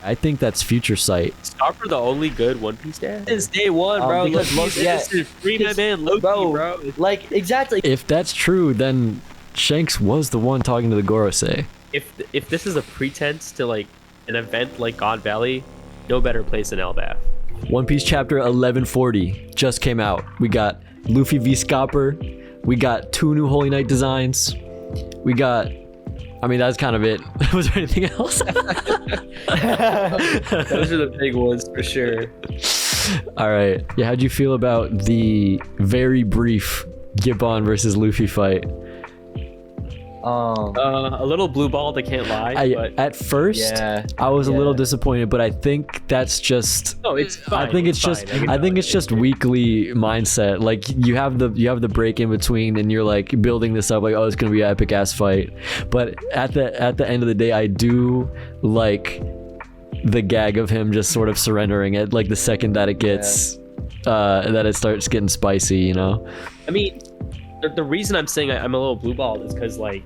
I think that's future sight. Scopper the only good One Piece dad? Since day one, bro. Because Loki's innocent. Free my man Loki, bro. Like, exactly. If that's true, then Shanks was the one talking to the Gorosei. If this is a pretense to like an event like God Valley, no better place than Elbaph. One Piece chapter 1140 just came out. We got Luffy v Scopper. We got 2 new Holy Knight designs. We got, I mean, that's kind of it. Was there anything else? Those are the big ones for sure. All right. Yeah, how'd you feel about the very brief Gibbon versus Luffy fight? A little blue balled, I can't lie. But at first, I was a little disappointed, but I think that's just. No, it's fine. I think it's just weekly mindset. Like you have the break in between, and you're like building this up, like, oh, it's gonna be an epic ass fight. But at the end of the day, I do like the gag of him just sort of surrendering it, like the second that it gets that it starts getting spicy, you know. I mean, the reason I'm saying I'm a little blue balled is because like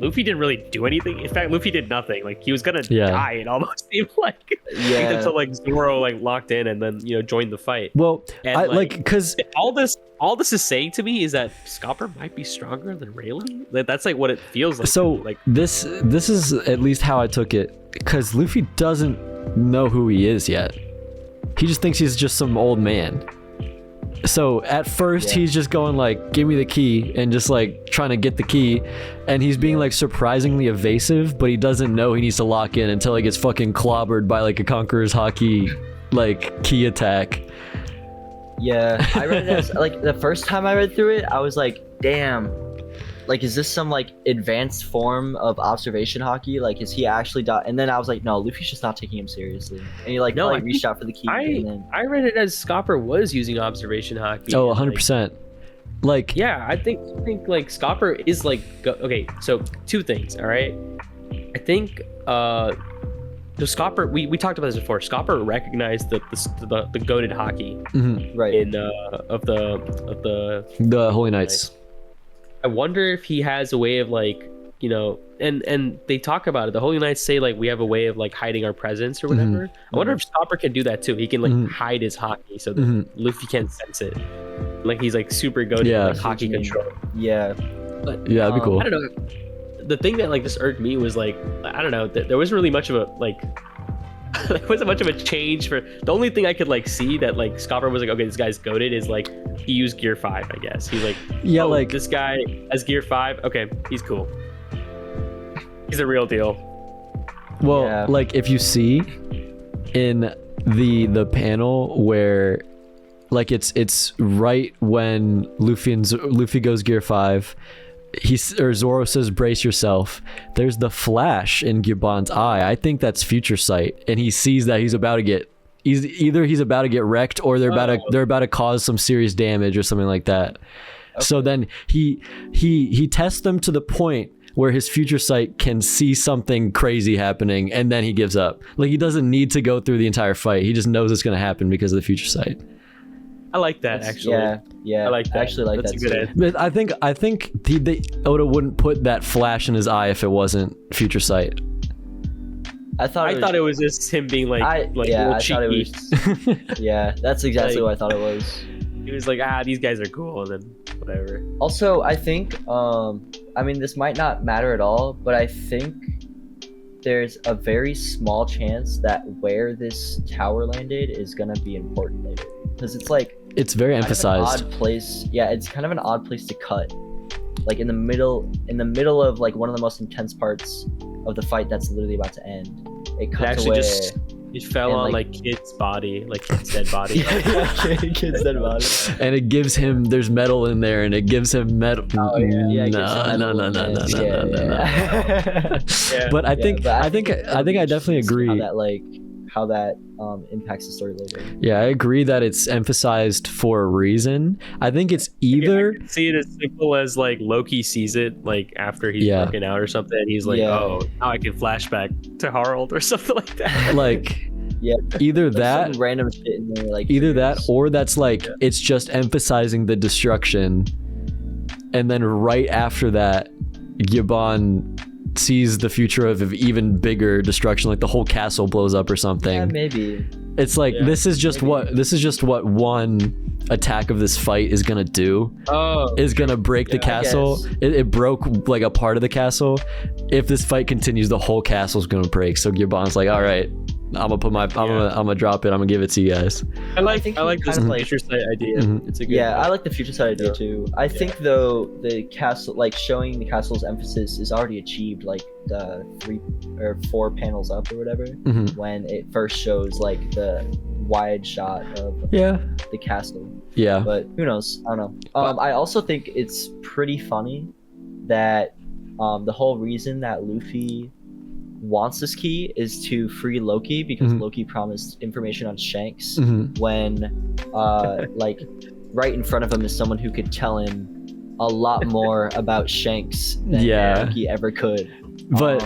Luffy didn't really do anything. In fact, Luffy did nothing. Like he was gonna die. It almost seemed like until like Zoro like locked in and then joined the fight. Well, and, I like because all this is saying to me is that Scopper might be stronger than Rayleigh. That's like what it feels like. So like this is at least how I took it, because Luffy doesn't know who he is yet. He just thinks he's just some old man. So at first he's just going like, give me the key, and just like trying to get the key, and he's being like surprisingly evasive, but he doesn't know he needs to lock in until he gets fucking clobbered by like a Conqueror's Haki like key attack. Yeah, I read it as like the first time I read through it, I was like, damn, like is this some like advanced form of observation hockey? Like is he actually and then I was like, no, Luffy's just not taking him seriously. And he like reached out for the key. I read it as Scopper was using observation hockey. Oh, 100%. Like yeah, I think like Scopper is like okay, so 2 things, all right? I think the Scopper, we talked about this before. Scopper recognized the goated hockey, right? In of the Holy Knights. I wonder if he has a way of like, and they talk about it. The Holy Knights say like we have a way of like hiding our presence or whatever. I wonder if Scopper can do that too. He can like hide his hockey so that Luffy can't sense it. Like he's like super goated like hockey control. Yeah, but yeah, that'd be cool. I don't know. The thing that like just irked me was like, I don't know, there wasn't really much of a like there wasn't much of a change for the only thing I could like see that like Scopper was like, okay, this guy's goated is like he used gear 5, I guess. He's like, like this guy has gear 5, okay, he's cool. He's a real deal. Well, like if you see in the panel where like it's right when Luffy goes gear 5, Zoro says brace yourself, there's the flash in Gibbon's eye. I think that's future sight, and he sees that he's about to get wrecked, or they're about to cause some serious damage or something like that. Okay. So then he tests them to the point where his future sight can see something crazy happening, and then he gives up. Like he doesn't need to go through the entire fight. He just knows it's going to happen because of the future sight. I like that, actually. Yeah. I like that. I actually like That's that a good too. But I think Oda wouldn't put that flash in his eye if it wasn't future sight. I thought it was just him being like I cheeky. thought it was. Yeah, that's exactly what I thought it was. He was like, these guys are cool, and then whatever. Also, I think, I mean, this might not matter at all, but I think there's a very small chance that where this tower landed is gonna be important later, because it's like it's very emphasized. Odd place. Yeah, it's kind of an odd place to cut. Like in the middle of like one of the most intense parts of the fight that's literally about to end. It cuts away. It fell on like Kid's body, like Kid's dead body. Kid's dead body. And it gives him, there's metal in there, and it gives him metal. Oh yeah. No. But I think I definitely agree. How that impacts the story later. Yeah, I agree that it's emphasized for a reason. I think it's either I can see it as simple as like Loki sees it like after he's working out or something, and he's like, oh, now I can flashback to Harold or something like that. Like either that random shit in there, like either that, or that's like it's just emphasizing the destruction, and then right after that Gibbon sees the future of even bigger destruction, like the whole castle blows up or something. Yeah, maybe. It's like this is just what one attack of this fight is gonna do. Is gonna break the castle. It broke like a part of the castle. If this fight continues, the whole castle's gonna break. So Gibbon's like, all right, I'm gonna drop it. I'm gonna give it to you guys. I like this future sight idea. It's a good I like the future sight idea too. I think though the castle, like showing the castle's emphasis, is already achieved. Like the 3 or 4 panels up or whatever, when it first shows like the wide shot of the castle. Yeah. But who knows? I don't know. I also think it's pretty funny that the whole reason that Luffy wants this key is to free Loki, because Loki promised information on Shanks when like right in front of him is someone who could tell him a lot more about Shanks than Loki ever could. But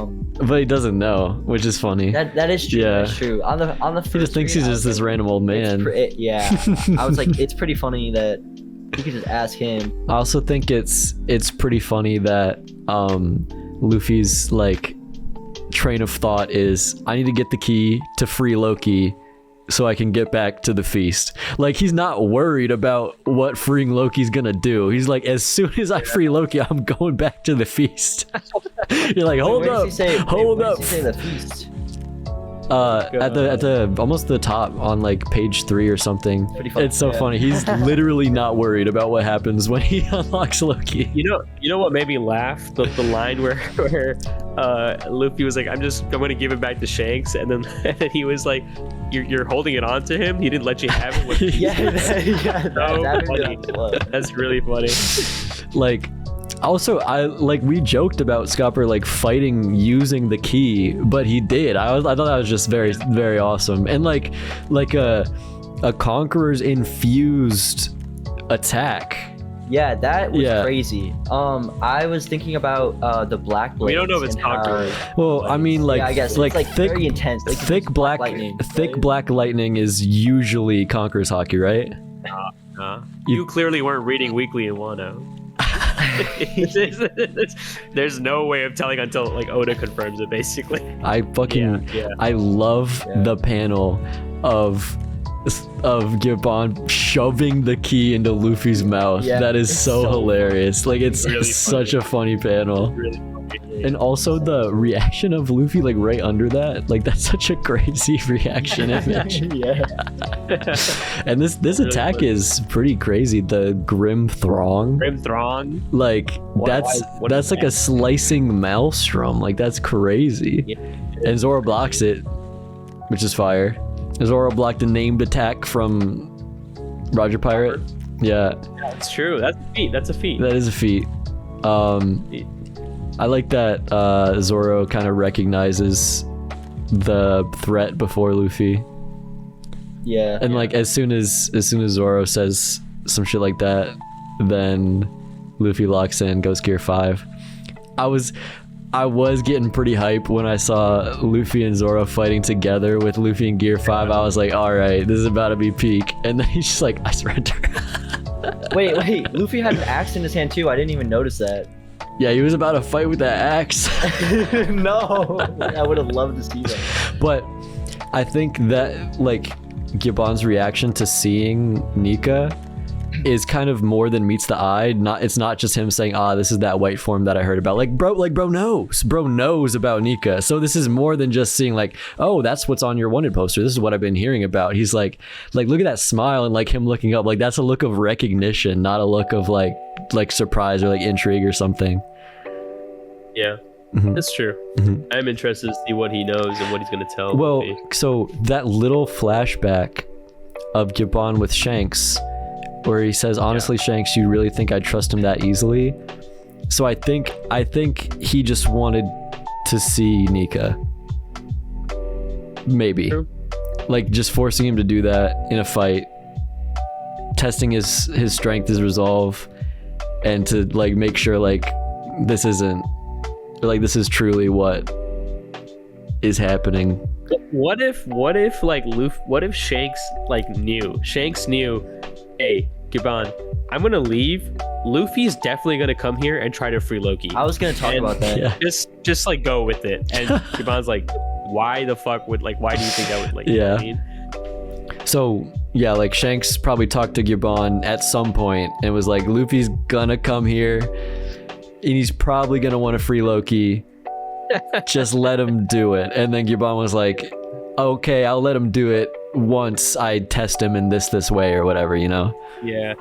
he doesn't know, which is funny. That is true. Yeah. That's true. On the first he just thinks he's just this random old man. I was like, it's pretty funny that you could just ask him. I also think it's pretty funny that Luffy's like train of thought is, I need to get the key to free Loki so I can get back to the feast. Like, he's not worried about what freeing Loki's gonna do. He's like, as soon as I free Loki, I'm going back to the feast. You're like, hold up. Hold up. Where does he say the feast? At the almost the top on like page 3 or something. It's so funny. He's literally not worried about what happens when he unlocks Loki. You know what made me laugh? The line where Luffy was like, I'm gonna give it back to Shanks, and then he was like, you're holding it on to him. He didn't let you have it. That's really funny. Like, also, we joked about Scopper like fighting using the key, but he did. I thought that was just very, very awesome. And like a Conqueror's infused attack. Yeah, that was crazy. I was thinking about the black blades. We don't know if it's Conqueror. Well, I mean, like, I guess like thick, very intense. Like, thick black lightning is usually Conqueror's hockey, right? You clearly weren't reading Weekly in Wano. There's no way of telling until like Oda confirms it, basically. I love the panel of Gibbon shoving the key into Luffy's mouth. That is so hilarious. Like, it's really such a funny panel. Really funny. And also the reaction of Luffy, like right under that, like that's such a crazy reaction image. And this really attack funny. Is pretty crazy. The Grim Throng. Like that's like a slicing maelstrom. Like, that's crazy. And Zoro blocks it, which is fire. Zoro blocked a named attack from Roger Pirate. Yeah, that's true. That's a feat. That is a feat. I like that Zoro kind of recognizes the threat before Luffy. Yeah. And like as soon as Zoro says some shit like that, then Luffy locks in, goes Gear 5. I was getting pretty hype when I saw Luffy and Zoro fighting together with Luffy in Gear 5. I was like, all right, this is about to be peak. And then he's just like, I surrender. Wait, Luffy had an axe in his hand too. I didn't even notice that. Yeah, he was about to fight with that axe. No, I would have loved to see that. But I think that like Gibbon's reaction to seeing Nika is kind of more than meets the eye. It's not just him saying, this is that white form that I heard about. Bro knows about Nika. So this is more than just seeing like, oh, that's what's on your wanted poster. This is what I've been hearing about. He's like look at that smile, and like him looking up, like that's a look of recognition, not a look of like surprise or like intrigue or something. Yeah. That's true. I'm interested to see what he knows and what he's going to tell. Well, Luffy. So that little flashback of Gibbon with Shanks, where he says, honestly, Shanks, you really think I'd trust him that easily? So I think he just wanted to see Nika. Maybe. True. Like, just forcing him to do that in a fight, testing his strength, his resolve, and to like make sure like this is truly what is happening. What if Shanks knew, hey, Gibbon, I'm gonna leave, Luffy's definitely gonna come here and try to free Loki. I was gonna talk about that. Yeah. Just like go with it. And Gabon's like, why the fuck would why do you think that would like? Yeah. You know what I mean? So yeah, like Shanks probably talked to Gibbon at some point and was like, Luffy's gonna come here and he's probably gonna want to free Loki. Just let him do it. And then Gibbon was like, okay, I'll let him do it once I test him in this way or whatever, you know? Yeah.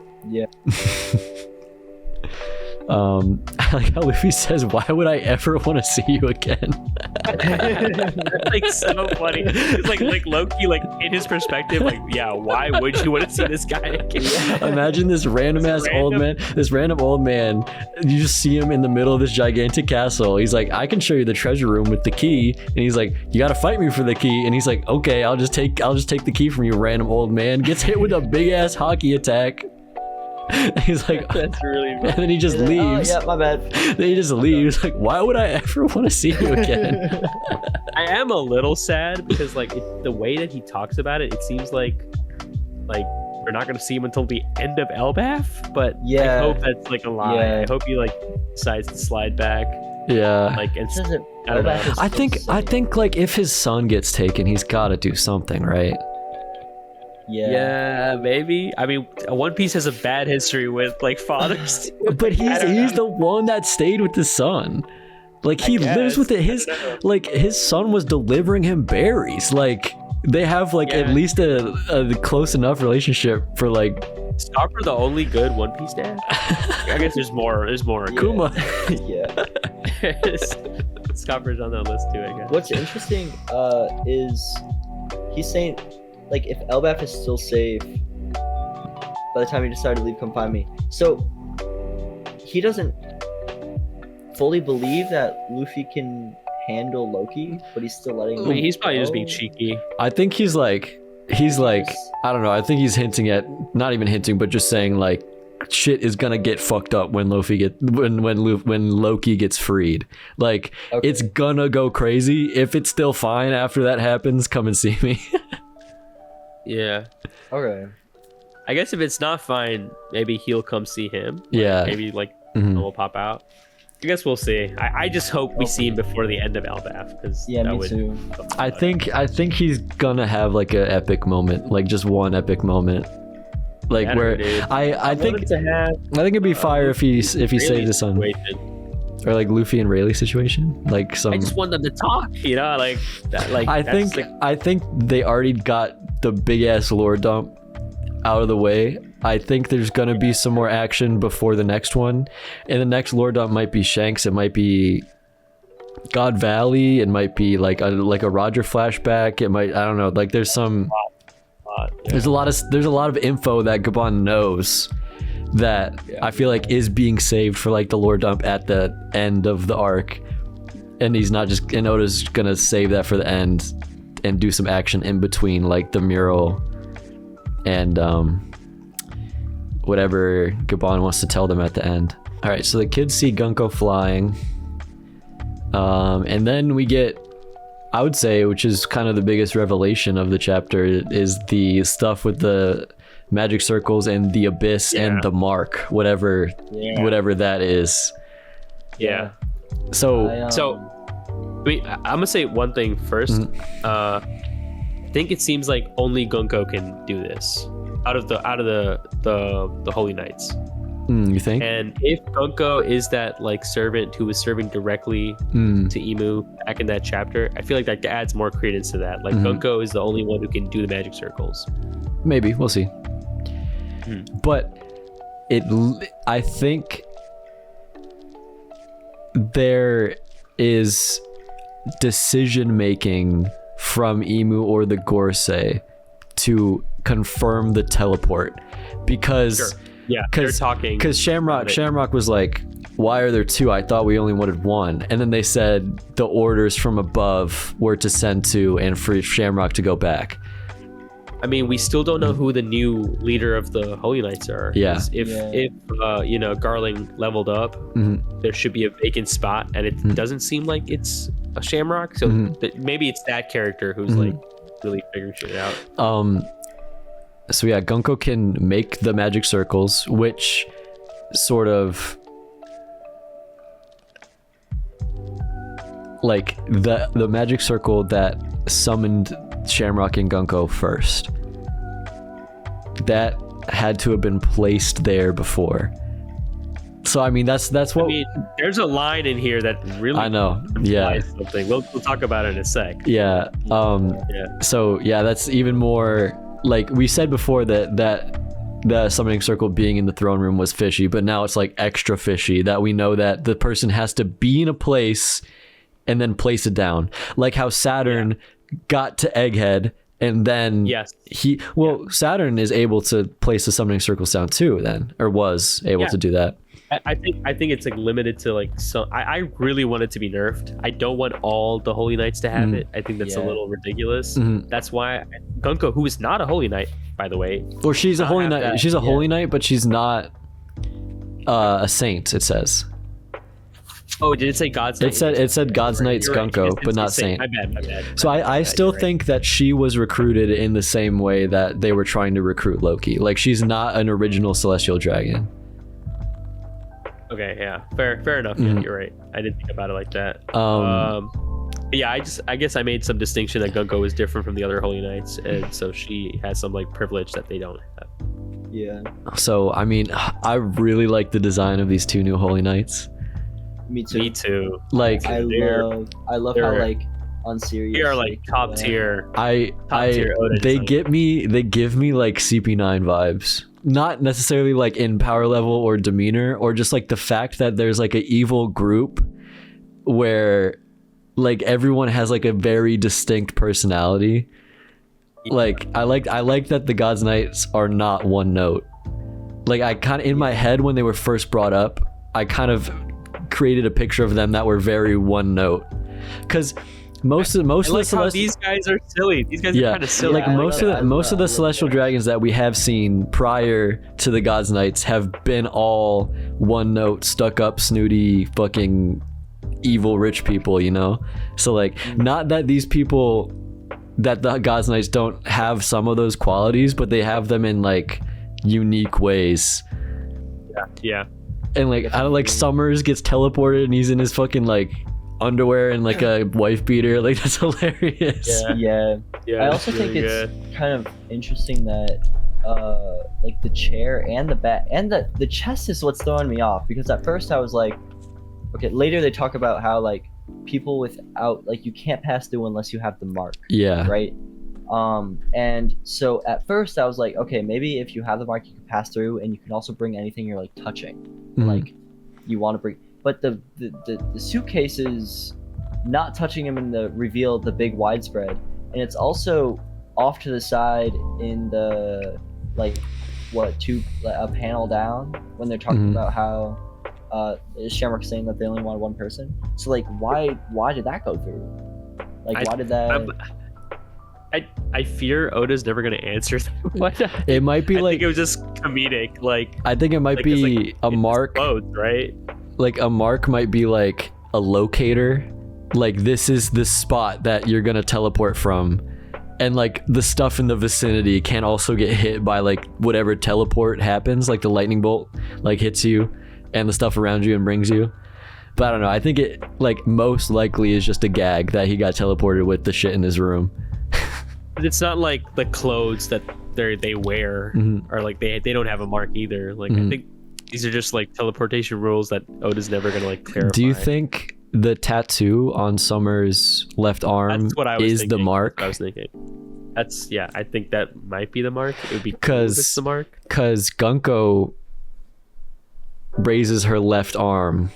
I like how Luffy says, why would I ever want to see you again? That's like so funny. It's like Loki, like in his perspective, like, yeah, why would you want to see this guy again? Yeah. Imagine this random old man. You just see him in the middle of this gigantic castle. He's like, I can show you the treasure room with the key. And he's like, you gotta fight me for the key. And he's like, okay, I'll just take the key from you, random old man. Gets hit with a big ass hockey attack. He's like, that's really funny. And then he just leaves. Oh, yeah, my bad. Then he just leaves. Like, why would I ever want to see you again? I am a little sad because like the way that he talks about it, it seems like we're not gonna see him until the end of Elbaph. But Yeah. I hope that's like a lie. Yeah. I hope he like decides to slide back. Yeah. Like and Doesn't- I don't know. Elbaph is I still think like if his son gets taken, he's got to do something, right? Yeah, maybe. I mean, One Piece has a bad history with like fathers. But he's the one that stayed with his son. Like he lives with it. His son was delivering him berries. Like they have like at least a close enough relationship for like. Scopper the only good One Piece dad? I guess there's more. There's more. Kuma. Yeah. Scopper's on that list too, I guess. What's interesting is he's saying, like, if Elbaph is still safe by the time he decided to leave, come find me. So he doesn't fully believe that Luffy can handle Loki, but he's still letting him. I mean, he's probably just being go. cheeky. I think he's like I don't know. I think he's hinting at, not even hinting, but just saying like shit is gonna get fucked up when Luffy when Loki gets freed. Like it's gonna go crazy. If it's still fine after that happens, come and see me. Yeah. Okay. I guess if it's not fine, maybe he'll come see him. Yeah. Maybe like he'll pop out. I guess we'll see. I just hope we see him before the end of Elbaph, because Me too. I think he's gonna have like an epic moment, like just one epic moment, like where I think it'd be fire if he saved his son, or like Luffy and Rayleigh situation, like some. I just want them to talk, you know, like that. Like I think they already got the big ass lore dump out of the way. I think there's gonna be some more action before the next one, and the next lore dump might be Shanks. It might be God Valley. It might be like a Roger flashback. It might, I don't know. Like there's some. There's a lot of info that Gabon knows that I feel like is being saved for like the lore dump at the end of the arc, and he's not just, and Oda's gonna save that for the end and do some action in between, like the mural and whatever Gabon wants to tell them at the end. All right, so the kids see Gunko flying, and then we get, I would say, which is kind of the biggest revelation of the chapter, is the stuff with the magic circles and the abyss and the mark, whatever that is. Yeah. So wait, I'm gonna say one thing first. I think it seems like only Gunko can do this out of the Holy Knights. You think? And if Gunko is that like servant who was serving directly to Imu back in that chapter, I feel like that adds more credence to that. Like Gunko is the only one who can do the magic circles. Maybe, we'll see. But I think there is decision making from Imu or the Gorsei to confirm the teleport, because they're talking, because Shamrock was like, why are there two? I thought we only wanted one. And then they said the orders from above were to send two and for Shamrock to go back. I mean, we still don't know who the new leader of the Holy Knights are. If Garling leveled up, there should be a vacant spot, and it doesn't seem like it's a Shamrock. So maybe it's that character who's like really figuring shit out. So yeah, Gunko can make the magic circles, which sort of like the magic circle that summoned Shamrock and Gunko first, that had to have been placed there before. So I mean that's what there's a line in here that really I know. Yeah. Something. We'll talk about it in a sec. Yeah. So yeah, that's even more like we said before that the summoning circle being in the throne room was fishy, but now it's like extra fishy that we know that the person has to be in a place and then place it down. Like how Saturn got to Egghead and then Saturn is able to place the summoning circles down too then, or was able to do that. I think it's like limited to like I really want it to be nerfed. I don't want all the Holy Knights to have it. I think that's a little ridiculous. That's why Gunko, who is not a Holy Knight, by the way. Or she's a Holy Knight. She's a Holy Knight, but she's not a saint, it says. Oh, did it say God's Knight? It said God's Knight's Gunko, but not saint. My bad. So I still think that she was recruited in the same way that they were trying to recruit Loki. Like she's not an original celestial dragon. Okay, yeah, fair enough. Yeah, you're right. I didn't think about it like that. Yeah, I guess I made some distinction that Gunko is different from the other Holy Knights, and so she has some like privilege that they don't have. Yeah. So I mean, I really like the design of these two new Holy Knights. Me too. Like I love how like on serious. They are like top tier. They give me like CP9 vibes. Not necessarily like in power level or demeanor, or just like the fact that there's like an evil group where like everyone has like a very distinct personality. Like I like that the God's Knights are not one note. Like I kind of in my head when they were first brought up, I kind of created a picture of them that were very one note, because most of the celestial, these guys are silly. These guys are kind of silly. Like most of the celestial dragons that we have seen prior to the God's Knights have been all one note, stuck up, snooty, fucking evil rich people, you know? So like, not that these people, that the God's Knights don't have some of those qualities, but they have them in like unique ways. Yeah. And like, I don't like Summers gets teleported and he's in his fucking like underwear and like a wife beater. Like that's hilarious. Yeah. I also think it's kind of interesting that like the chair and the bat and the chest is what's throwing me off, because at first I was like, okay, later they talk about how like people without, like, you can't pass through unless you have the mark. Yeah. Right? And so at first I was like, okay, maybe if you have the mark you can pass through, and you can also bring anything you're like touching. Like you want to bring, but the suitcases, not touching them in the reveal, the big widespread, and it's also off to the side in the like a panel down when they're talking about how Shamrock saying that they only wanted one person. So like why did that go through? Like why did that? I fear Oda's never gonna answer that. It might be I like, think it was just comedic. Like I think it might be like, a mark. Both, right? Like a mark might be like a locator. Like this is the spot that you're gonna teleport from, and like the stuff in the vicinity can also get hit by like whatever teleport happens. Like the lightning bolt like hits you, and the stuff around you and brings you. But I don't know. I think it like most likely is just a gag that he got teleported with the shit in his room. But it's not like the clothes that they wear are like they don't have a mark either. Like I think these are just like teleportation rules that Oda's never gonna like clarify. Do you think the tattoo on Summer's left arm is the mark? I was thinking. I think that might be the mark. It would be cool if it's the mark. Because Gunko raises her left arm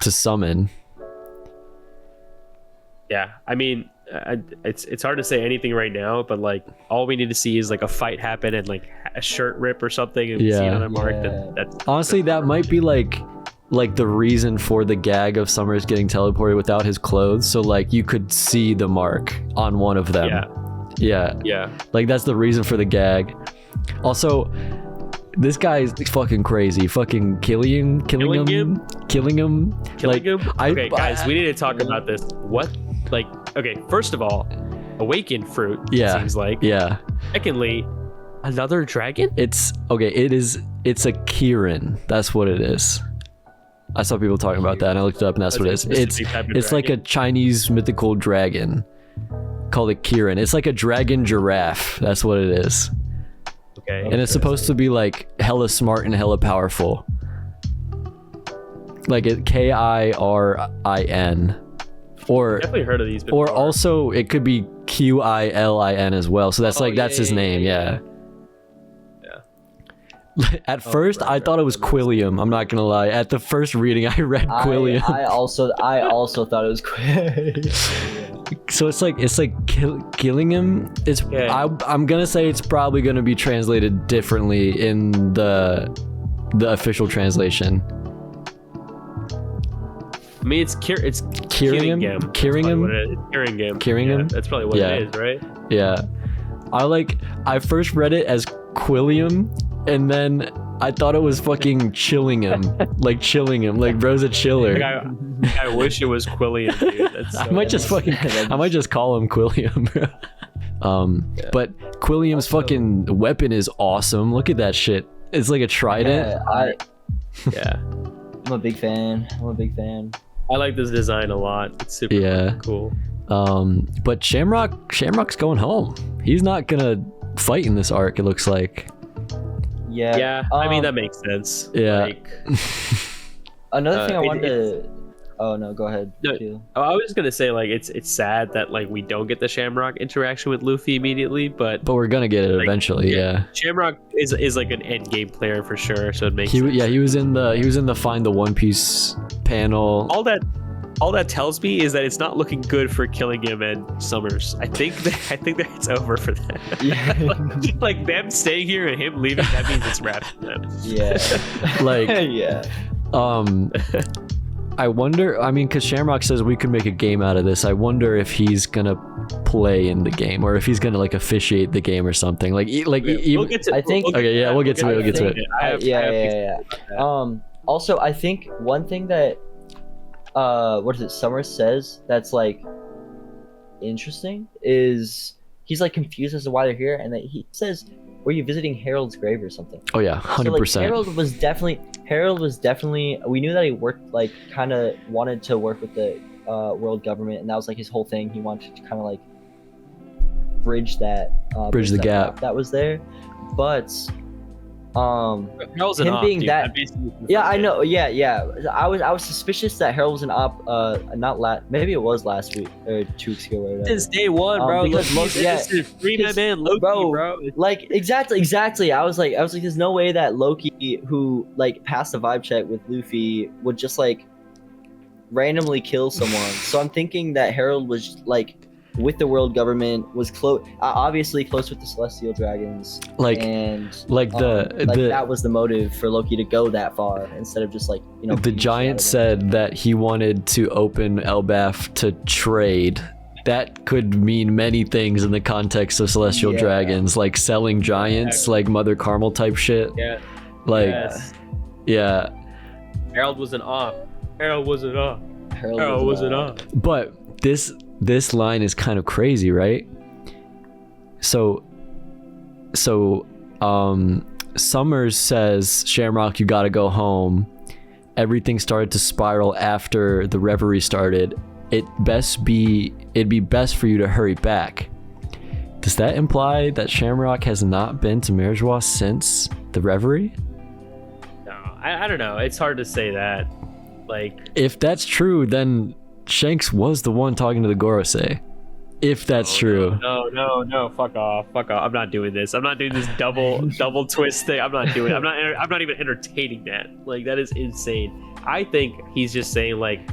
to summon. Yeah, I mean, it's hard to say anything right now, but like all we need to see is like a fight happen and like a shirt rip or something, and we see another mark. That's honestly that might be like the reason for the gag of Summers getting teleported without his clothes, so like you could see the mark on one of them. Yeah. Like that's the reason for the gag. Also, this guy is fucking crazy. Fucking killing him. Okay, guys, we need to talk about this. What? Like, okay, first of all, awakened fruit. Seems like. Yeah. Secondly, Another dragon? It's okay. It's a Kirin. That's what it is. I saw people talking about that, and I looked it up, and that's what it is. It's like a Chinese mythical dragon called a Kirin. It's like a dragon giraffe. That's what it is. Okay. And it's supposed to be like hella smart and hella powerful. Like it Kirin, or Definitely heard of these before. or also it could be Quilin as well. So that's that's his name. Yeah. At first, I thought it was Quilliam. I'm not gonna lie. At the first reading, I read Quilliam. I also thought it was Quilliam. So it's like killing him. It's I'm gonna say it's probably gonna be translated differently in the official translation. I mean, it's Kiringham. Yeah, that's probably what it is, right? Yeah. I first read it as Quilliam, and then I thought it was fucking chilling him, like chilling him, like bro's a chiller. Like I wish it was Quilliam, dude. That's so I might just call him Quilliam. But Quilliam's fucking weapon is awesome. Look at that shit. It's like a trident. Yeah. I'm a big fan. I like this design a lot. It's super cool. But Shamrock's going home. He's not gonna fight in this arc, it looks like. Yeah. I mean, that makes sense. Yeah. Another thing I wanted to... Oh, no, go ahead. No, I was just gonna say, like, it's sad that, like, we don't get the Shamrock interaction with Luffy immediately, but we're gonna get it eventually. Yeah. Shamrock is like an end game player for sure, so it makes sense. Yeah, he was in the Find the One Piece panel. All that tells me is that it's not looking good for Killingham and Summers. I think that it's over for them. Yeah. like them staying here and him leaving, that means it's wrapped for them. Yeah. Like yeah. I wonder, I mean, because Shamrock says we could make a game out of this. I wonder if he's gonna play in the game, or if he's gonna like officiate the game or something. We'll get to it. Yeah. Also, I think one thing that Summers says that's like interesting is he's like confused as to why they're here, and that he says, "Were you visiting Harold's grave or something?" Oh yeah, 100%. So, like, Harold was definitely. We knew that he worked, like, kind of wanted to work with the world government, and that was like his whole thing. He wanted to kind of like bridge the gap that was there, but Harold's him an op, being dude. that, I know, I was suspicious that Harold was an op, maybe it was last week or 2 weeks ago or whatever. Since day one, bro. Because Free my man Loki, bro. Like exactly. I was like, there's no way that Loki, who like passed a vibe check with Luffy, would just like randomly kill someone. So I'm thinking that Harold was like with the world government, was obviously close with the Celestial Dragons, that was the motive for Loki to go that far instead of just like, you know. The giant said that he wanted to open Elbaph to trade. That could mean many things in the context of Celestial Dragons, like selling giants, like Mother Carmel type shit. Yeah. Yeah. Harold was an op. But this line is kind of crazy, right? So Summers says, Shamrock, you gotta go home. Everything started to spiral after the reverie started. It'd be best for you to hurry back. Does that imply that Shamrock has not been to Marijois since the reverie? No, I don't know. It's hard to say that. Like, if that's true, then Shanks was the one talking to the Gorosei. If that's true. No, fuck off. I'm not doing this. I'm not doing this double twist thing. I'm not doing it. I'm not even entertaining that. Like, that is insane. I think he's just saying, like,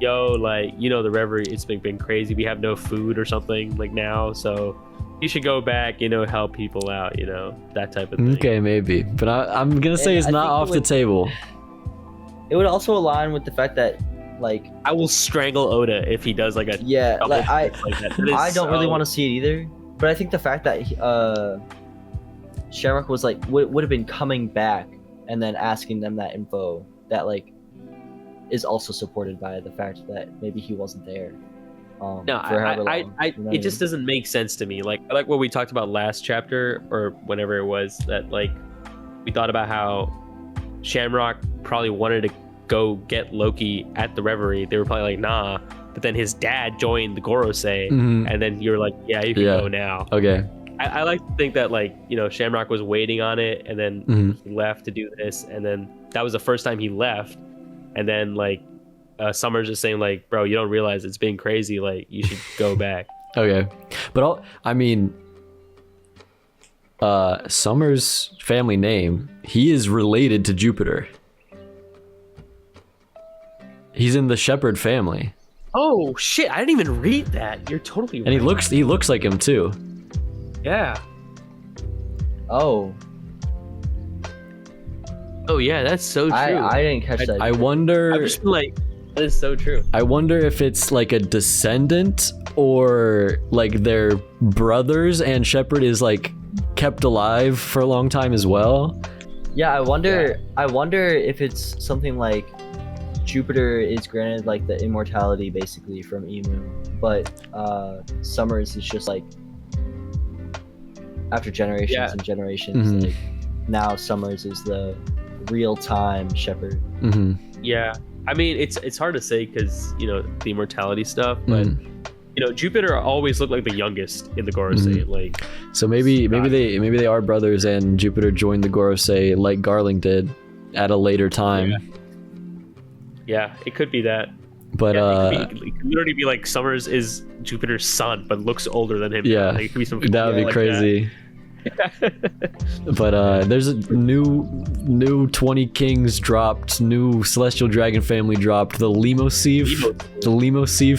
yo, like, you know, the reverie, it's been crazy. We have no food or something, like, now, so you should go back, you know, help people out, you know, that type of thing. Okay, maybe. But I'm gonna say it's not off the table. It would also align with the fact that, like, I will strangle Oda if he does like a I don't really want to see it either, but I think the fact that Shamrock was like would have been coming back and then asking them that info, that like is also supported by the fact that maybe he wasn't there. No, for however long, I you know what I it just mean? doesn't make sense to me. Like what we talked about last chapter or whenever it was that like we thought about how Shamrock probably wanted to go get Loki at the Reverie. They were probably like, nah. But then his dad joined the Gorosei, and then you're like, yeah, you can go now. Okay. I like to think that like, you know, Shamrock was waiting on it and then he left to do this, and then that was the first time he left, and then like Summer's just saying like, bro, you don't realize it's been crazy, like you should go back. Okay. But I mean, Summer's family name, he is related to Jupiter. He's in the Shepherd family. Oh shit, I didn't even read that. You're totally right. And he looks like him too. Yeah. Oh, Yeah, that's so true. I didn't catch that. I wonder. I'm just like, that is so true. I wonder if it's like a descendant or like they're brothers and Shepherd is like kept alive for a long time as well. Yeah, I wonder if it's something like Jupiter is granted like the immortality basically from Emu, but Summers is just like after generations and generations, like now Summers is the real-time Shepherd. Yeah, I mean it's hard to say because you know the immortality stuff, but you know Jupiter always looked like the youngest in the Gorosei. Like, so maybe they are brothers and Jupiter joined the Gorosei like Garling did at a later time. Yeah, it could be that. But it could literally be like Summers is Jupiter's son, but looks older than him. Yeah, like, it could be some that would be like crazy. But there's a new 20 Kings dropped, new Celestial Dragon family dropped, the Limosive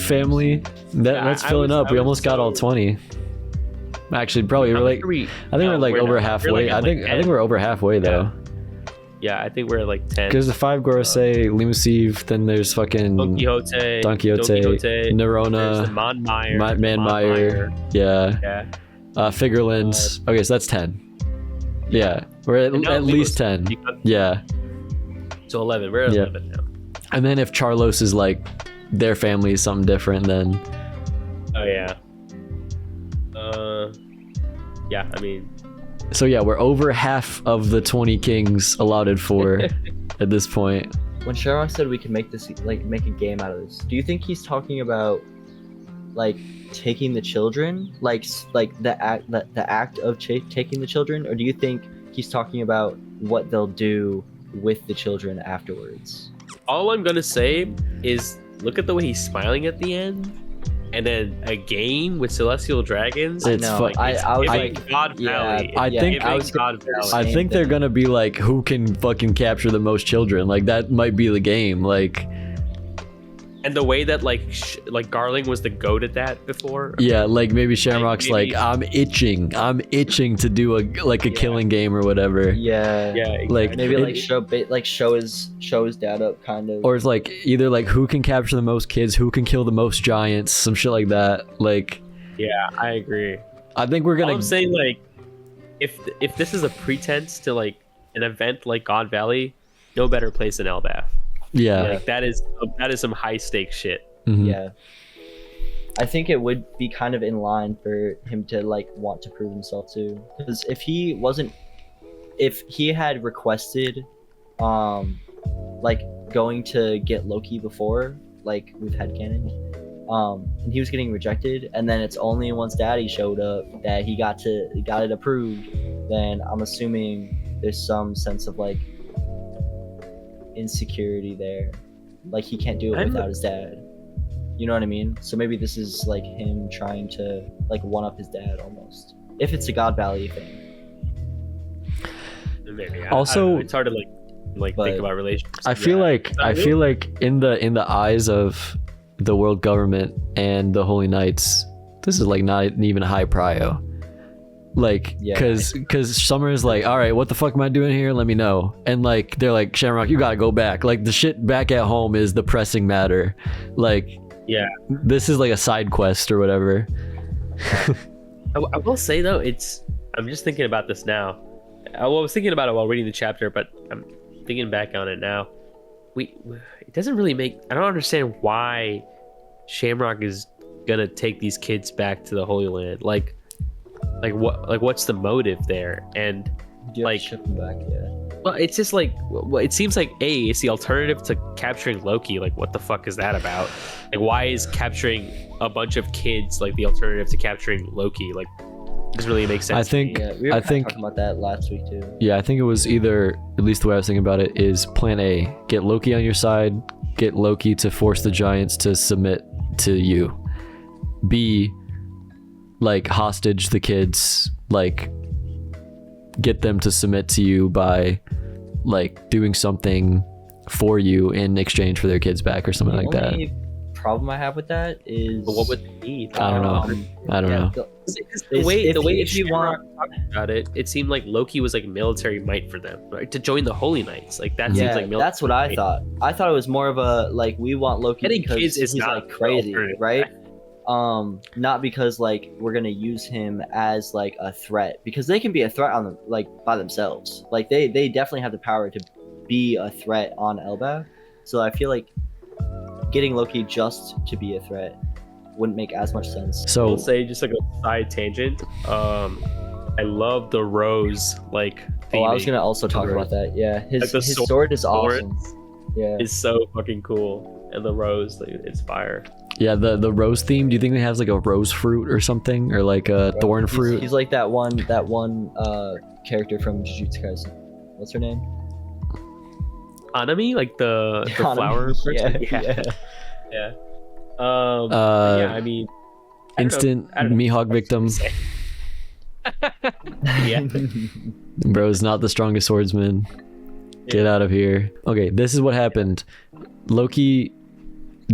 family. That's filling up. We almost got all 20. Actually, probably we're like, I think we're like over halfway. I think we're over halfway though. Yeah, I think we're at like 10. Because the 5 Gorosei, Limosive, then there's fucking Don Quixote, Nerona, Manmeyer, Figurelands. Okay, so that's 10. Yeah, we're at least 10. Yeah. So 11. We're at 11 now. And then if Charlos is like their family is something different, then. Oh yeah. Yeah, I mean. So yeah, we're over half of the 20 Kings allotted for at this point. When Shamrock said we can make this like make a game out of this, do you think he's talking about like taking the children, like the act of taking the children, or do you think he's talking about what they'll do with the children afterwards? All I'm gonna say is look at the way he's smiling at the end. And then a game with celestial dragons. It's I was like God Valley. I think they're gonna be like, who can fucking capture the most children? Like that might be the game. Like, and the way that like Garling was the goat at that before. Yeah, like maybe Shamrock's like I'm itching to do a killing game or whatever. Yeah. Exactly. Like maybe show his dad up kind of. Or it's like either like who can capture the most kids, who can kill the most giants, some shit like that. Like. Yeah, I agree. I think we're gonna. I'm saying like, if this is a pretense to like an event like God Valley, no better place than Elbaph. Yeah, like that is some high stakes shit. Yeah, I think it would be kind of in line for him to like want to prove himself too, because if he had requested like going to get Loki before, like with headcanon, and he was getting rejected, and then it's only once Daddy showed up that he got it approved, then I'm assuming there's some sense of like insecurity there, like he can't do it without his dad, you know what I mean? So maybe this is like him trying to like one up his dad almost, if it's a God Valley thing. Maybe. Also, it's hard to think about relationships. I feel like in the eyes of the world government and the Holy Knights, this is like not even high prio. Like, cause Summer's like, all right, what the fuck am I doing here? Let me know. And like, they're like, Shamrock, you gotta go back. Like, the shit back at home is the pressing matter. Like, yeah, this is like a side quest or whatever. I will say though, I'm just thinking about this now. I was thinking about it while reading the chapter, but I'm thinking back on it now. It doesn't really make. I don't understand why Shamrock is gonna take these kids back to the Holy Land? Like what's the motive there? And like ship them back, yeah. Well, it's just like it seems like it's the alternative to capturing Loki. Like, what the fuck is that about? Like, why is capturing a bunch of kids like the alternative to capturing Loki? Like, doesn't really make sense. I think we were talking about that last week too. Yeah, I think it was either, at least the way I was thinking about it, is plan A, get Loki on your side, get Loki to force the giants to submit to you. B, like hostage the kids, like get them to submit to you by like doing something for you in exchange for their kids back or something like that. The only problem I have with that is, But what would it be? I don't know. I don't know. The way if you Shamrock want, talked about it, it seemed like Loki was like military might for them, right? To join the Holy Knights, like that seems like military. That's what I might. thought. I thought it was more of a like we want Loki Getting because kids is he's not like crazy, alternative, right? Not because like we're gonna use him as like a threat, because they can be a threat on them like by themselves. Like they definitely have the power to be a threat on Elbaph. So I feel like getting Loki just to be a threat wouldn't make as much sense. I So will say, just like a side tangent, I love the rose like Oh, I was theming. gonna also talk The about that. Yeah, Like the his sword is sword awesome. Yeah. is so fucking cool, and the rose, like, it's fire. yeah, the rose theme, do you think it has like a rose fruit or something, or like a thorn fruit? He's like that one character from Jujutsu Kaisen. What's her name? Anami, like the Hanami. flower person? Yeah. yeah. Yeah, I mean, I don't know- Instant I don't know Mihawk what victim. to say. Yeah. Bro's not the strongest swordsman. Get out of here. Okay, this is what happened. Loki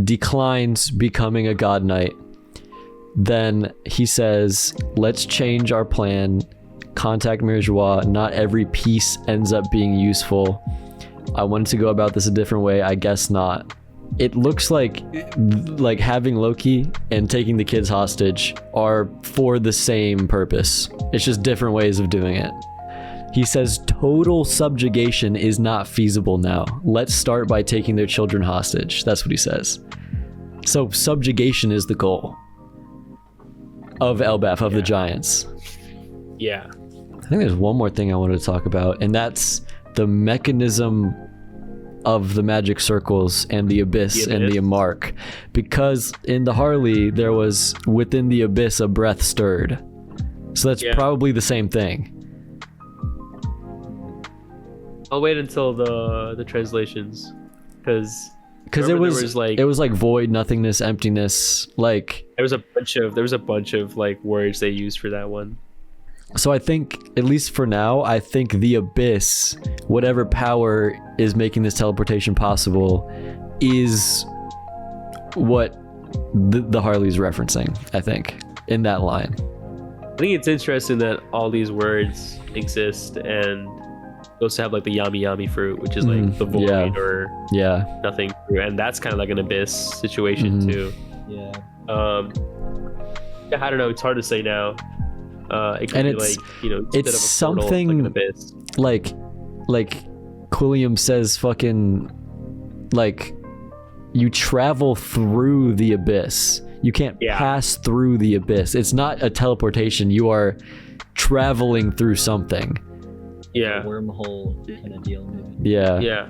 declines becoming a god knight. Then he says, let's change our plan. Contact Mirjois. Not every piece ends up being useful. I wanted to go about this a different way. I guess not. It looks like having Loki and taking the kids hostage are for the same purpose. It's just different ways of doing it. He says total subjugation is not feasible now. Let's start by taking their children hostage. That's what he says. So subjugation is the goal of Elbaph, of the giants. Yeah. I think there's one more thing I wanted to talk about, and that's the mechanism of the magic circles and the abyss and the mark. Because in the Harley, there was within the abyss a breath stirred. So that's probably the same thing. I'll wait until the translations, because it was like void, nothingness, emptiness. Like there was a bunch of like words they used for that one. so I think, at least for now, I think the abyss, whatever power is making this teleportation possible, is what the Harley's referencing, I think, in that line. I think it's interesting that all these words exist, and supposed to have like the yami yami fruit, which is like the void or nothing fruit, and that's kind of like an abyss situation too. Yeah. I don't know, it's hard to say now. It could And be it's- like, you know, instead it's of a portal, something like an abyss. like Quilliam says, fucking, like, you travel through the abyss. You can't pass through the abyss. It's not a teleportation. You are traveling through something. Yeah. Wormhole kind of deal, maybe. Yeah. Yeah.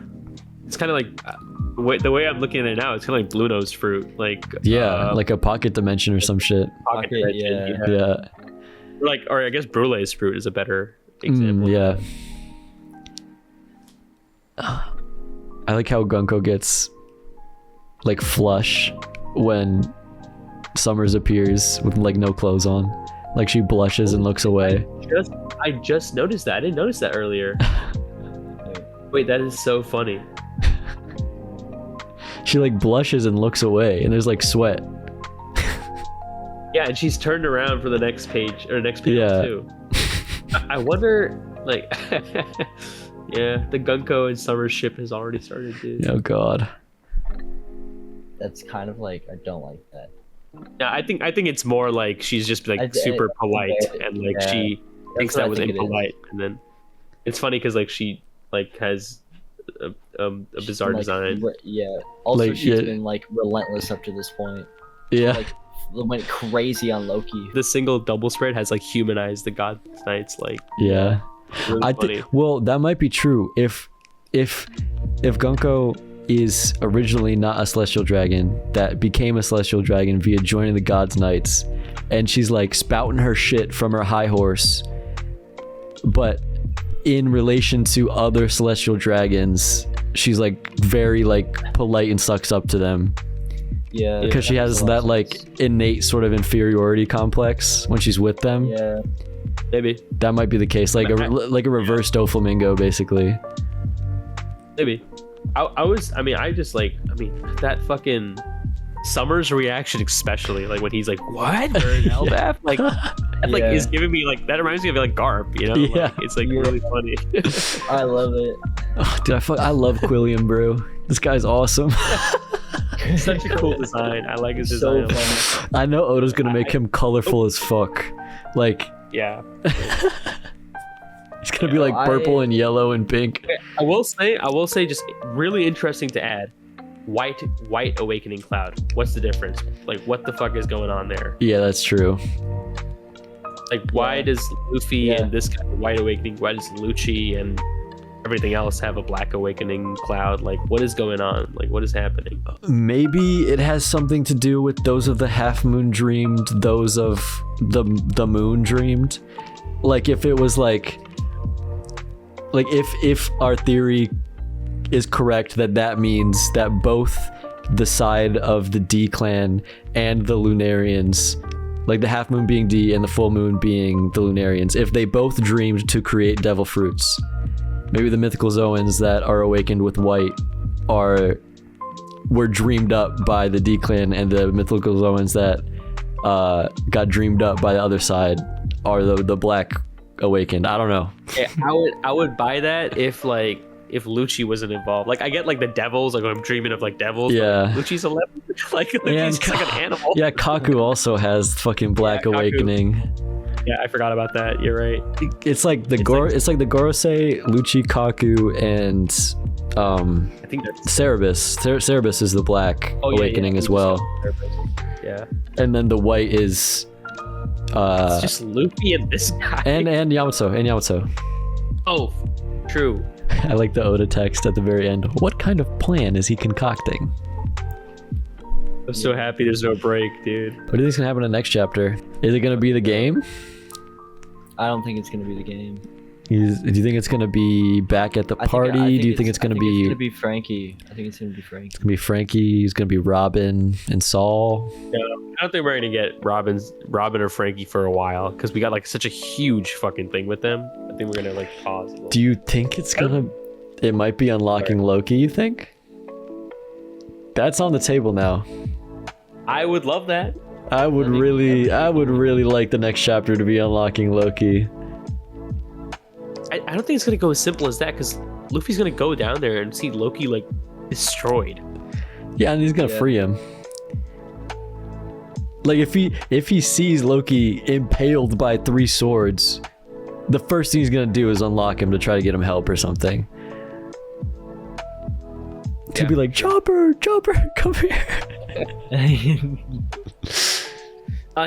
It's kind of like the way I'm looking at it now. It's kind of like Blue Nose fruit, like Like a pocket dimension or some shit. pocket dimension, Yeah. Or I guess Brulee's fruit is a better example. Yeah. I like how Gunko gets like flush when Summers appears with like no clothes on. Like she blushes and looks away. I just noticed that. I didn't notice that earlier. Wait, that is so funny. She like blushes and looks away, and there's like sweat. Yeah, and she's turned around for the next page or next panel too. I wonder, like, yeah, the Gunko and Summer ship has already started, dude. Oh god. That's kind of like, I don't like that. Yeah, I think it's more like she's just like super polite, and like she thinks that was impolite, and then it's funny because like she like has a bizarre design. Yeah. Also, like, she's been like relentless up to this point. Yeah. Like went crazy on Loki. The single double spread has like humanized the God Knights. Like, Yeah. really I funny. think. Well, that might be true. If Gunko is originally not a celestial dragon that became a celestial dragon via joining the God's Knights, and she's like spouting her shit from her high horse, but in relation to other celestial dragons, she's like very like polite and sucks up to them. Yeah. Because she has that like innate sort of inferiority complex when she's with them. Yeah. Maybe. That might be the case, like a reverse Doflamingo, basically. Maybe. That fucking Summer's reaction, especially like when he's like, "What?" or Elbaph, like, is giving me like that reminds me of like Garp, you know? Yeah. Like, it's like really funny. I love it. Oh, dude, I love Quillian, bro. This guy's awesome. Such a cool design. I like his design. So funny. I know Oda's gonna make him colorful as fuck. Like, Yeah. it's gonna be like purple and yellow and pink. I will say, just really interesting to add. White awakening cloud. What's the difference? Like, what the fuck is going on there? Yeah, that's true. Like, why does Luffy and this guy white awakening? Why does Lucci and everything else have a black awakening cloud? Like, what is going on? Like, what is happening? Maybe it has something to do with those of the half moon dreamed, those of the moon dreamed. Like, if it was like if our theory is correct, that means that both the side of the D clan and the Lunarians, like the half moon being D and the full moon being the Lunarians, if they both dreamed to create devil fruits, maybe the mythical Zoans that are awakened with white were dreamed up by the D clan, and the mythical Zoans that got dreamed up by the other side are the black awakened. I don't know. Yeah, I would buy that if Lucci wasn't involved. Like, I get like the devils, like when I'm dreaming of like devils. Yeah. Like, Lucci's 11. Like, Lucci's just like an animal. Yeah, Kaku also has fucking black awakening. Yeah, I forgot about that. You're right. It's like the Gorosei, Lucci, Kaku, and I think that's Cerebus. Cerebus is the black awakening as well. Yeah. And then the white is it's just Luffy and this guy. and Yamato. Oh, true. I like the Oda text at the very end. What kind of plan is he concocting? I'm so happy there's no break, dude. What do you think's gonna happen in the next chapter? Is it gonna be the game? I don't think it's gonna be the game. Do you think it's gonna be back at the party? Do you think it's gonna be? It's gonna be Frankie. I think it's gonna be Frankie. It's gonna be Frankie. It's gonna be Robin and Saul. No, I don't think we're gonna get Robin or Frankie for a while because we got like such a huge fucking thing with them. I think we're gonna like pause a little. Do you think it's gonna? It might be unlocking Loki. You think? That's on the table now. I would love that. I would really like the next chapter to be unlocking Loki. I don't think it's gonna go as simple as that because Luffy's gonna go down there and see Loki like destroyed. Yeah, and he's gonna free him. Like if he sees Loki impaled by 3 swords, the first thing he's gonna do is unlock him to try to get him help or something. To be like, Chopper, come here.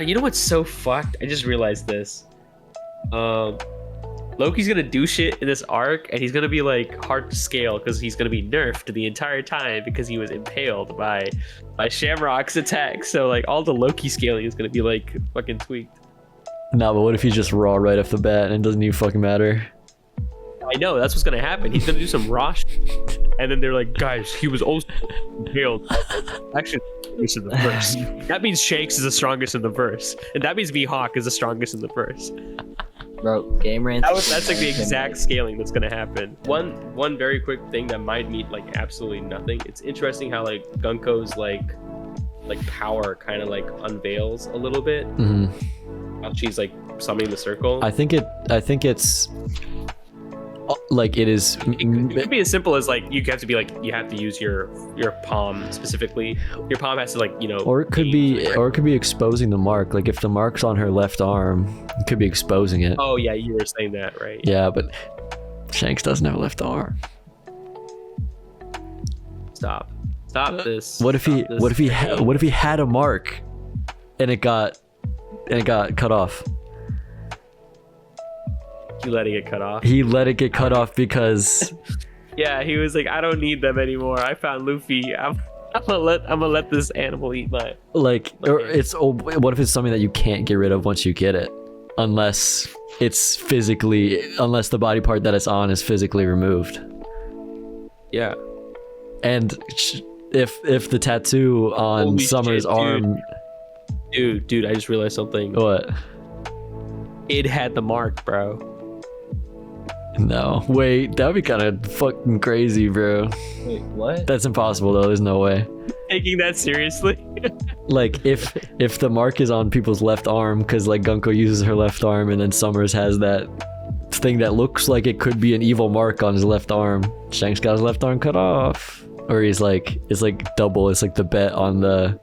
You know what's so fucked? I just realized this. Loki's gonna do shit in this arc, and he's gonna be like hard to scale because he's gonna be nerfed the entire time because he was impaled by Shamrock's attack. So like all the Loki scaling is gonna be like fucking tweaked. Nah, but what if he's just raw right off the bat and it doesn't even fucking matter? I know that's what's gonna happen. He's gonna do some raw shit, and then they're like, guys, he was also impaled. Actually, in the verse. That means Shanks is the strongest in the verse, and that means Mihawk is the strongest in the verse. Bro, game rant. That's like the exact scaling that's gonna happen. One very quick thing that might mean like absolutely nothing. It's interesting how like Gunko's like power kind of like unveils a little bit. Mm-hmm. While she's like summoning the circle. I think it's like it is. It could be as simple as like you have to use your palm specifically. Your palm has to like, you know. Or it could be exposing the mark. Like if the mark's on her left arm, it could be exposing it. Oh yeah, you were saying that, right? Yeah, but Shanks doesn't have a left arm. Stop this. What if he had a mark? and it got cut off. You letting it cut off? He let it get cut off because Yeah, he was like, I don't need them anymore. I found Luffy. I'm gonna let this animal eat my. like, or what if it's something that you can't get rid of once you get it, unless the body part that it's on is physically removed. Yeah. And if the tattoo on Holy Summer's shit, arm, dude, I just realized something. what? It had the mark, bro. No, wait, that would be kind of fucking crazy, bro. Wait, what? That's impossible though. There's no way. Taking that seriously? Like if the mark is on people's left arm, because like Gunko uses her left arm, and then Summers has that thing that looks like it could be an evil mark on his left arm. Shanks got his left arm cut off, or it's like double. It's like the bet on the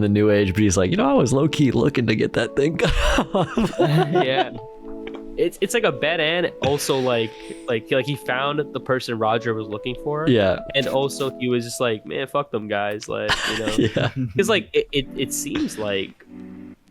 new age, but he's like, I was low key looking to get that thing cut off. Yeah. It's like a bet, and also like he found the person Roger was looking for. Yeah. And also he was just like, man, fuck them guys, like, Yeah. because like it seems like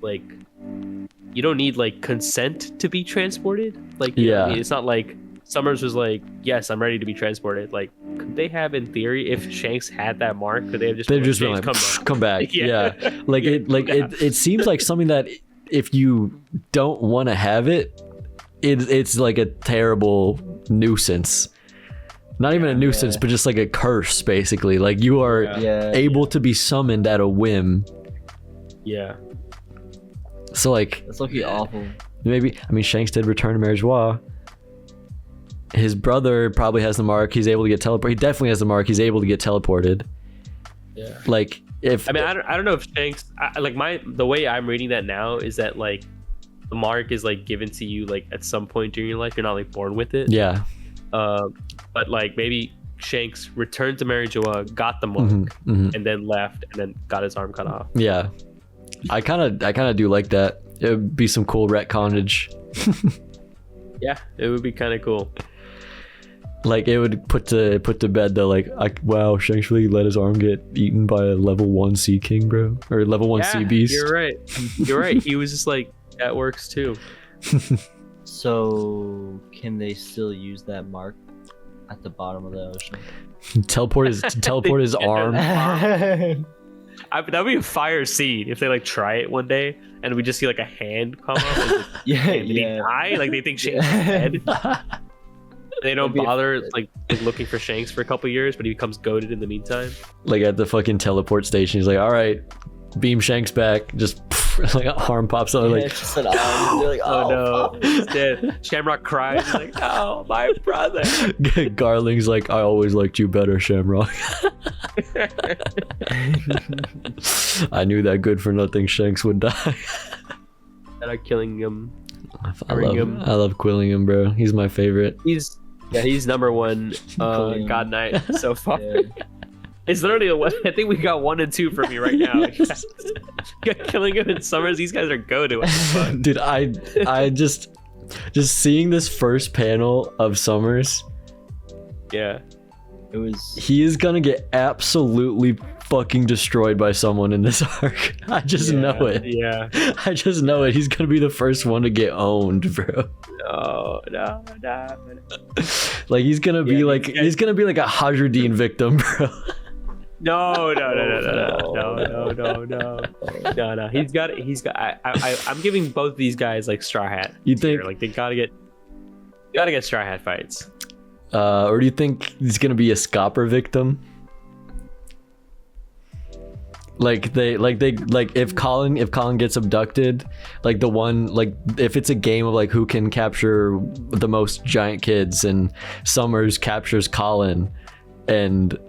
you don't need like consent to be transported. Like, you know what I mean? It's not like Summers was like, yes, I'm ready to be transported. Like, could they have, in theory, if Shanks had that mark, could they have just They've just been Shanks, like, come back. Yeah. Yeah. Like it seems like something that if you don't want to have it, it's like a terrible nuisance. Not even a nuisance, but just like a curse, basically. Like you are able to be summoned at a whim. Yeah. So like that's looking awful. Maybe, I mean, Shanks did return to Marijois. His brother probably has the mark. He's able to get teleported. He definitely has the mark. He's able to get teleported. Yeah. Like if I don't know if Shanks the way I'm reading that now is that like the mark is like given to you like at some point during your life. You're not like born with it. Yeah. But like maybe Shanks returned to Marijois, got the mark, and then left, and then got his arm cut off. Yeah. I kind of do like that. It would be some cool retconnage. Yeah, it would be kind of cool. Like it would put to bed though. Like, wow, Shanks really let his arm get eaten by a level 1 Sea King, bro, or level 1 Sea Beast. You're right. He was just like, that works too. So can they still use that mark at the bottom of the ocean? teleport his arm. That'd be a fire scene if they like try it one day and we just see like a hand come up. And, like, did he die? Like they think Shanks is dead. They don't bother like looking for Shanks for a couple years, but he becomes goated in the meantime. Like at the fucking teleport station, he's like, all right, beam Shanks back. Just like an arm pops out. Like, it's just an arm. You're like, oh no, he's dead. Shamrock cries. He's like, oh, my brother. Garling's like, I always liked you better, Shamrock. I knew that good for nothing Shanks would die. That are killing him. I love Quillingham, bro. He's my favorite. He's number one God Knight so far. Yeah. It's literally I think we got 1 and 2 from you right now. Killing him in Summers. These guys are go-to. Dude, I just seeing this first panel of Summers. Yeah. He is gonna get absolutely fucking destroyed by someone in this arc. I just know it. Yeah. I just know it. He's gonna be the first one to get owned, bro. No. Like he's gonna be like a Hajruddin victim, bro. No. He's got. I'm giving both these guys like Straw Hat. You think like they gotta get Straw Hat fights? Or do you think he's gonna be a Scopper victim? Like if Colin gets abducted, like the one, like if it's a game of like who can capture the most giant kids, and Summers captures Colin, and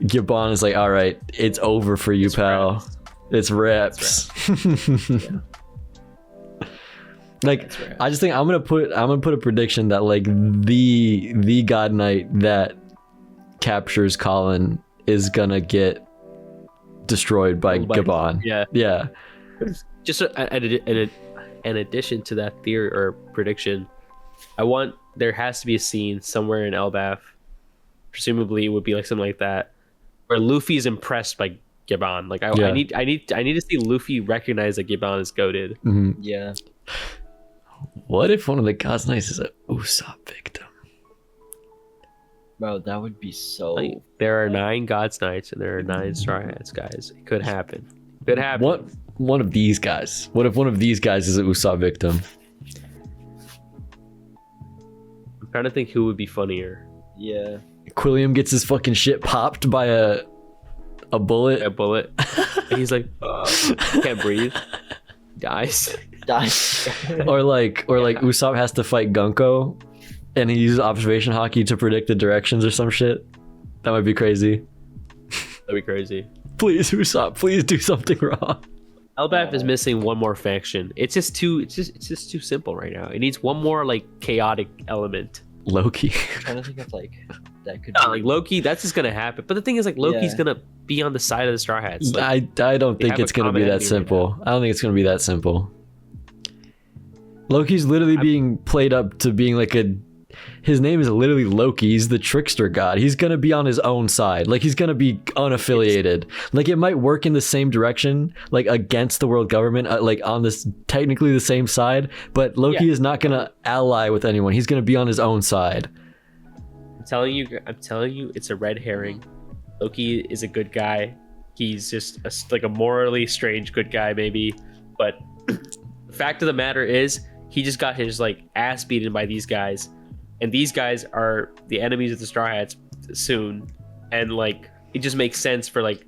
Gabon is like, all right, it's over for you, pal. Raps. It's reps. Yeah. Like I just think I'm gonna put a prediction that like the God Knight that captures Colin is gonna get destroyed by Gabon. Yeah. Just in addition to that theory or prediction, there has to be a scene somewhere in Elbaph, presumably it would be like something like that, where Luffy's impressed by Gibbon. Like Yeah. I need to see Luffy recognize that Gibbon is goated. Yeah. What if one of the God's Knights is a Usopp victim? Bro, that would be so. Like, there are 9 God's Knights and there are 9 Straw Hats, guys. It could happen. Could happen. What one of these guys? What if one of these guys is a Usopp victim? I'm trying to think who would be funnier. Yeah. Quilliam gets his fucking shit popped by a bullet. A bullet. And he's like, can't breathe. Dies. or like Usopp has to fight Gunko and he uses observation hockey to predict the directions or some shit. That might be crazy. That'd be crazy. Please, Usopp, please do something wrong. Elbaph is missing one more faction. It's just too simple right now. It needs one more like chaotic element. Loki. I'm trying to think of like that could. No, be... like Loki, that's just gonna happen. But the thing is, like Loki's gonna be on the side of the Straw Hats. Like, I don't think it's gonna be that simple. I don't think it's gonna be that simple. Loki's literally being played up to being like his name is literally Loki. He's the trickster god. He's gonna be on his own side. Like he's gonna be unaffiliated. Like it might work in the same direction, like against the world government, like on this technically the same side. But Loki is not gonna ally with anyone. He's gonna be on his own side. I'm telling you, it's a red herring. Loki is a good guy. He's just like a morally strange good guy, maybe. But the fact of the matter is, he just got his like ass beaten by these guys. And these guys are the enemies of the Straw Hats soon, and like it just makes sense for like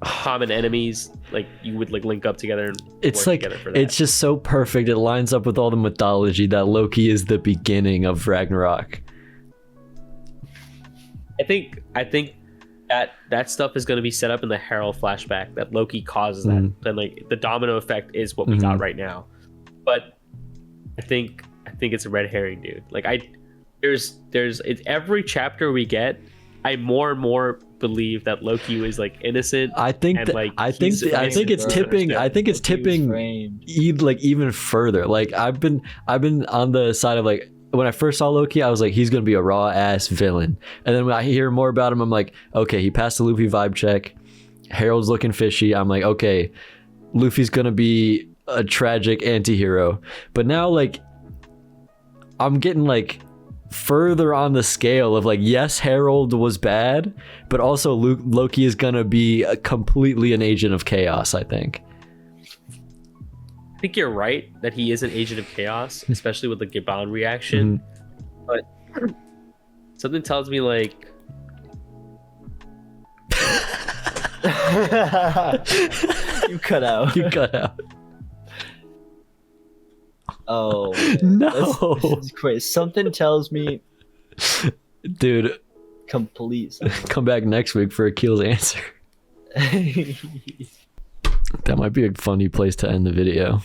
common enemies. Like you would like link up together and it's work like together for that. it's just so perfect. It lines up with all the mythology that Loki is the beginning of Ragnarok. I think that stuff is going to be set up in the Herald flashback. That Loki causes that, and like the domino effect is what we got right now. But I think it's a red herring, dude. Like there's it's every chapter we get, I more and more believe that Loki is like innocent. I think and, that, like, I think it's tipping. I think it's tipping like even further. Like I've been on the side of like when I first saw Loki, I was like, he's gonna be a raw ass villain. And then when I hear more about him, I'm like, okay, he passed the Luffy vibe check. Harold's looking fishy. I'm like, okay, Luffy's gonna be a tragic anti-hero. But now like I'm getting like further on the scale of like, yes, Harold was bad, but also Loki is gonna be completely an agent of chaos. I think you're right that he is an agent of chaos, especially with the Gibbon reaction. But something tells me like you cut out. You cut out. Oh no! This is crazy. Something tells me, dude. Complete. Come back next week for Akil's answer. That might be a funny place to end the video.